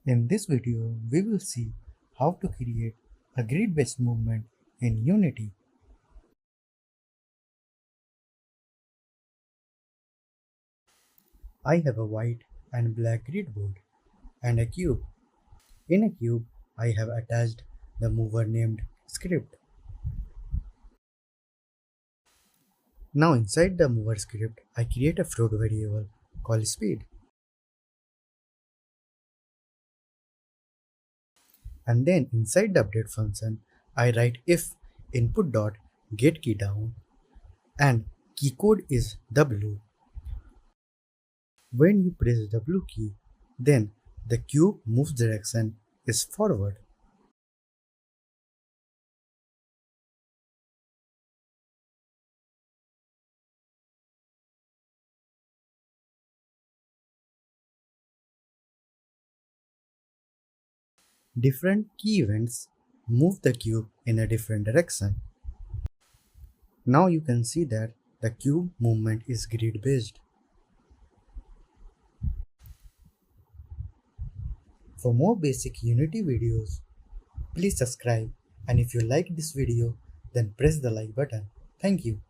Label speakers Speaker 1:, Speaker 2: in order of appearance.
Speaker 1: In this video, we will see how to create a grid-based movement in Unity. I have a white and black grid board and a cube. In a cube, I have attached the mover named script. Now inside the mover script, I create a float variable called speed. And then inside the update function, I write if input dot get key down and key code is W. When you press W key, then the cube moves direction is forward. Different key events move the cube in a different direction. Now you can see that the cube movement is grid based. For more basic Unity videos, please subscribe, and if you like this video, then press the like button. Thank you.